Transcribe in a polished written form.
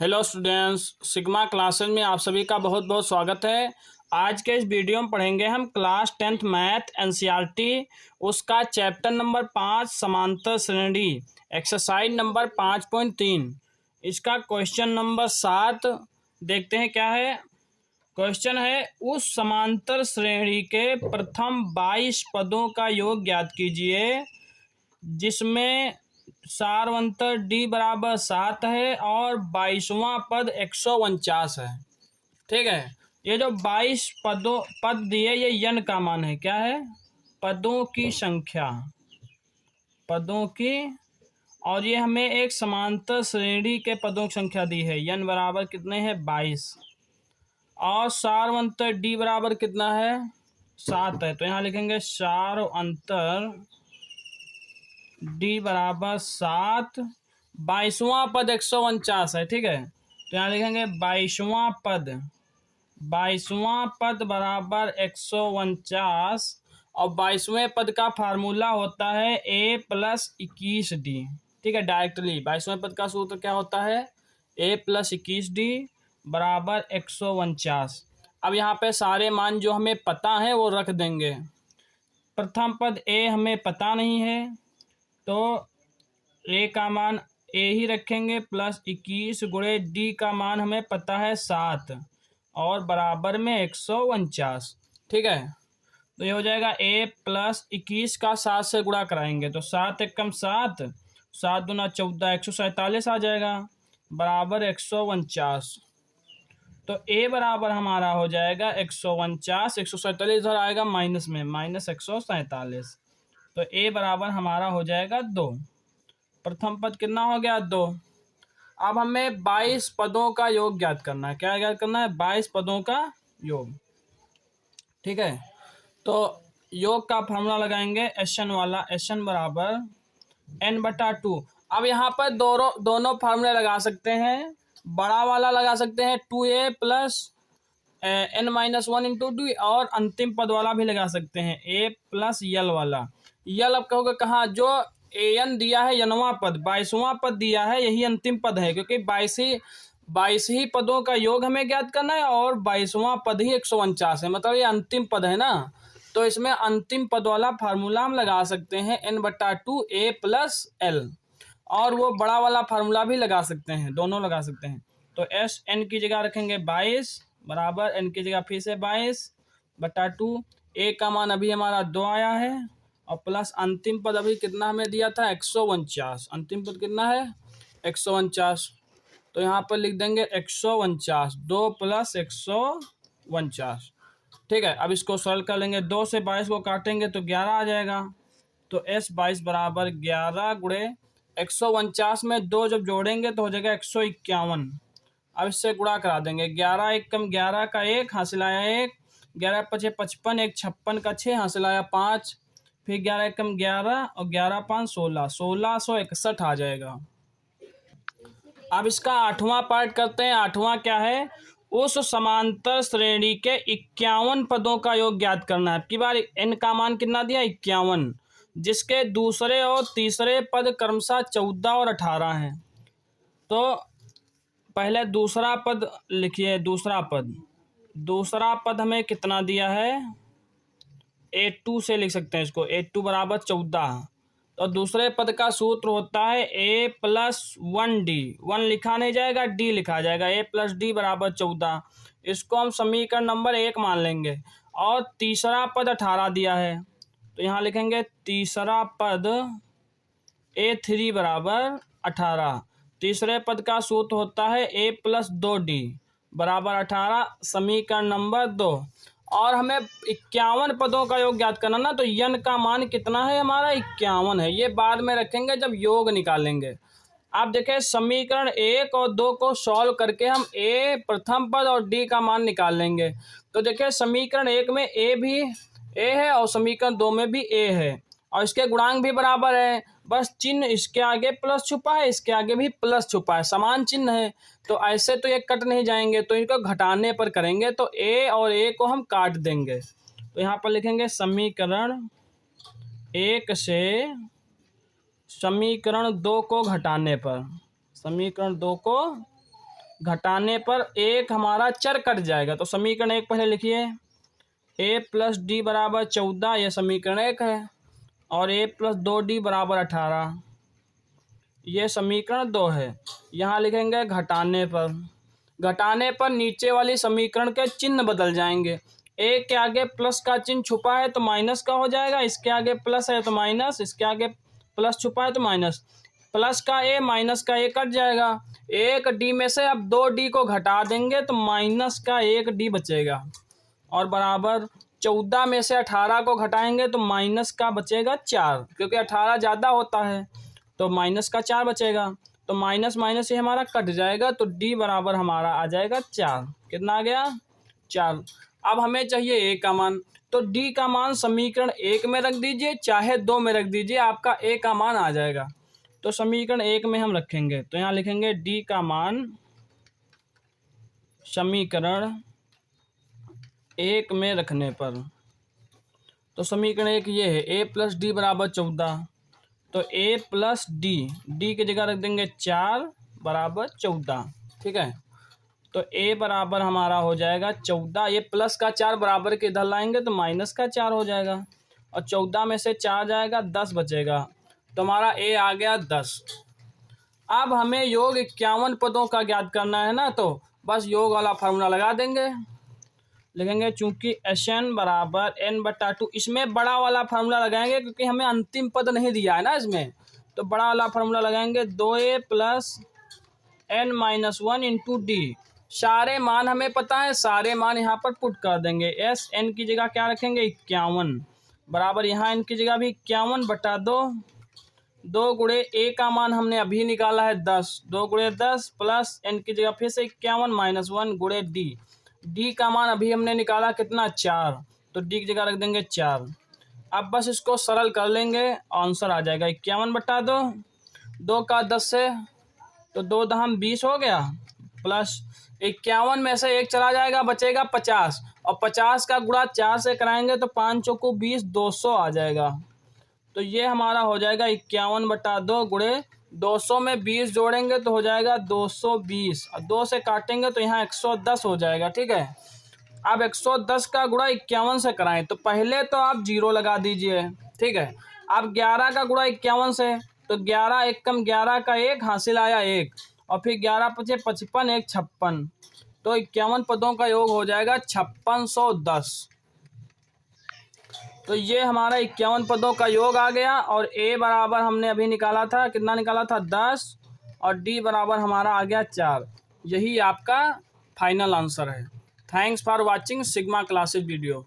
Hello students, sigma classes में आप सभी का बहुत बहुत स्वागत है। आज के इस वीडियो में पढ़ेंगे हम क्लास 10th मैथ एनसीईआरटी उसका चैप्टर नंबर 5 समांतर श्रेणी एक्सरसाइज नंबर 5.3 इसका क्वेश्चन नंबर 7 देखते हैं क्या है। क्वेश्चन है उस समांतर श्रेणी के प्रथम 22 पदों का योग ज्ञात कीजिए जिसमें सारवंतर डी बराबर 7 है और 22वां पद 149 है। ठीक है, ये जो 22 पद दिए ये यन का मान है। क्या है? पदों की संख्या, पदों की। और ये हमें एक समांतर श्रेणी के पदों की संख्या दी है। यन बराबर कितने हैं? 22। और सारवंतर डी बराबर कितना है? 7 है। तो यहाँ लिखेंगे सारवंतर डी बराबर 7, 22वां पद 149 है। ठीक है, तो यहाँ लिखेंगे 22वां पद बराबर 149 और 22वें पद का फार्मूला होता है a+21d। ठीक है, डायरेक्टली 22वें पद का सूत्र क्या होता है? a+21d बराबर 149। अब यहाँ पे सारे मान जो हमें पता है वो रख देंगे। प्रथम पद a हमें पता नहीं है तो ए का मान ए ही रखेंगे, +21 गुणे डी का मान हमें पता है 7 और बराबर में 149। ठीक है, तो ये हो जाएगा a+21 का 7 से गुणा कराएंगे तो 7 एकम 7, 7 दूना 14, 147 आ जाएगा बराबर 149। तो a बराबर हमारा हो जाएगा 149, 147 इधर आएगा माइनस में, -147। तो a बराबर हमारा हो जाएगा 2। प्रथम पद कितना हो गया? 2। अब हमें 22 पदों का योग ज्ञात करना है। क्या ज्ञात करना है? 22 पदों का योग। ठीक है, तो योग का फॉर्मूला लगाएंगे एसएन वाला, एसएन बराबर n/2। अब यहाँ पर दोनों फार्मूले लगा सकते हैं। बड़ा वाला लगा सकते हैं 2a + n-1 इंटू डी, और अंतिम पद वाला भी लगा सकते हैं a+l वाला। यल अब कहोगे कहाँ? जो an दिया है यनवां पद, 22वां पद दिया है, यही अंतिम पद है, क्योंकि 22 ही पदों का योग हमें ज्ञात करना है और 22वां पद ही 149 है, मतलब ये अंतिम पद है ना। तो इसमें अंतिम पद वाला फार्मूला हम लगा सकते हैं n/2 a+l, और वो बड़ा वाला फार्मूला भी लगा सकते हैं, दोनों लगा सकते हैं। तो एस एन की जगह रखेंगे 22 बराबर एन की जगह फिर से 22/2। ए का मान अभी हमारा 2 आया है और प्लस अंतिम पद अभी कितना हमें दिया था? 149। अंतिम पद कितना है? 149। तो यहाँ पर लिख देंगे 149, 2 + 149। ठीक है, अब इसको सरल कर लेंगे। 2 से 22 को काटेंगे तो 11 आ जाएगा। तो S22 बराबर 11 गुणे 149 में 2 जब जोड़ेंगे तो हो जाएगा 151। अब इससे गुणा करा देंगे। 11 एकम 11 का 1 हासिल आया 1, 11 × 5 = 55, 1 56 का 6 हासिल आया 5, फिर 11 एकम 11 और 11 × 5 = 16, 1661 आ जाएगा। अब इसका 8वां पार्ट करते हैं। 8वां क्या है? उस समांतर श्रेणी के 51 पदों का योग ज्ञात करना है। अब की बार n का मान कितना दिया? 51, जिसके दूसरे और तीसरे पद क्रमशः 14 और 18 हैं। तो पहले दूसरा पद लिखिए। दूसरा पद हमें कितना दिया है? a2 से लिख सकते हैं इसको, a2 बराबर 14। तो दूसरे पद का सूत्र होता है a+1d। 1 लिखा नहीं जाएगा, d लिखा जाएगा। a+d बराबर 14। इसको हम समीकरण नंबर 1 मान लेंगे। और तीसरा पद 18 दिया है तो यहाँ लिखेंगे तीसरा पद a3 बराबर 18। तीसरे पद का सूत्र होता है a+2d बराबर 18, समीकरण नंबर 2। और हमें 51 पदों का योग ज्ञात करना ना, तो यन का मान कितना है हमारा? 51 है। ये बाद में रखेंगे जब योग निकालेंगे। आप देखें समीकरण 1 और 2 को सॉल्व करके हम a प्रथम पद और d का मान निकाल लेंगे। तो देखिए समीकरण 1 में a भी a है और समीकरण 2 में भी a है और इसके गुणांक भी बराबर है, बस चिन्ह इसके आगे प्लस छुपा है, इसके आगे भी प्लस छुपा है, समान चिन्ह है। तो ऐसे तो ये कट नहीं जाएंगे, तो इनको घटाने पर करेंगे तो a और a को हम काट देंगे। तो यहाँ पर लिखेंगे समीकरण 1 से समीकरण 2 को घटाने पर, समीकरण 2 को घटाने पर एक हमारा चर कट जाएगा। तो समीकरण 1 पहले लिखिए, a प्लस डी बराबर 14, यह समीकरण 1 है, और a प्लस 2d बराबर 18, ये समीकरण 2 है। यहाँ लिखेंगे घटाने पर नीचे वाली समीकरण के चिन्ह बदल जाएंगे। ए के आगे प्लस का चिन्ह छुपा है तो माइनस का हो जाएगा, इसके आगे प्लस है तो माइनस, इसके आगे प्लस छुपा है तो माइनस, प्लस का ए माइनस का ए कट जाएगा। एक डी में से अब 2d को घटा देंगे तो माइनस का 1d बचेगा, और बराबर 14 में से 18 को घटाएंगे तो माइनस का बचेगा 4, क्योंकि 18 ज़्यादा होता है तो माइनस का 4 बचेगा। तो माइनस माइनस ये हमारा कट जाएगा, तो d बराबर हमारा आ जाएगा 4। कितना आ गया? 4। अब हमें चाहिए a का मान, तो d का मान समीकरण 1 में रख दीजिए, चाहे 2 में रख दीजिए, आपका a का मान आ जाएगा। तो समीकरण 1 में हम रखेंगे, तो यहाँ लिखेंगे d का मान समीकरण 1 में रखने पर, तो समीकरण 1 ये है, a प्लस डी बराबर 14, तो a प्लस डी की जगह रख देंगे 4 बराबर 14, ठीक है। तो a बराबर हमारा हो जाएगा 14, ये प्लस का 4 बराबर के इधर लाएंगे तो माइनस का 4 हो जाएगा, और 14 में से 4 जाएगा 10 बचेगा, तो हमारा a आ गया 10। अब हमें योग 51 पदों का ज्ञात करना है ना, तो बस योग वाला फार्मूला लगा देंगे। लिखेंगे चूंकि Sn बराबर n/2, इसमें बड़ा वाला फार्मूला लगाएंगे क्योंकि हमें अंतिम पद नहीं दिया है ना इसमें, तो बड़ा वाला फार्मूला लगाएंगे 2a plus n-1 into D. सारे मान हमें पता है, सारे मान यहाँ पर पुट कर देंगे। Sn की जगह क्या रखेंगे? 51 बराबर, यहाँ n की जगह भी 51/2, 2 गुणे a का मान हमने अभी निकाला है 10, 2 गुणे 10 प्लस n की जगह फिर से 51 माइनस 1 गुणे डी का मान अभी हमने निकाला कितना? 4, तो डी की जगह रख देंगे 4। अब बस इसको सरल कर लेंगे, आंसर आ जाएगा 51/2, 2 का 10 से तो 2 दहम 20 हो गया, प्लस 51 में से 1 चला जाएगा, बचेगा 50, और 50 का गुणा 4 से कराएंगे तो 5 चौको 20, 200 आ जाएगा। तो ये हमारा हो जाएगा 51/2 गुणे 200 में 20 जोड़ेंगे तो हो जाएगा 220, और 2 से काटेंगे तो यहाँ 110 हो जाएगा, ठीक है। अब 110 का गुणा 51 से कराएं तो पहले तो आप 0 लगा दीजिए, ठीक है। अब 11 का गुणा 51 से, तो 11 1 कम 11 का 1 हासिल आया 1, और फिर 11 पचे 55, 1 56, तो 51 पदों का योग हो जाएगा 5610। तो ये हमारा 51 पदों का योग आ गया, और a बराबर हमने अभी निकाला था, कितना निकाला था? 10, और d बराबर हमारा आ गया 4। यही आपका फाइनल आंसर है। Thanks for watching sigma classes video.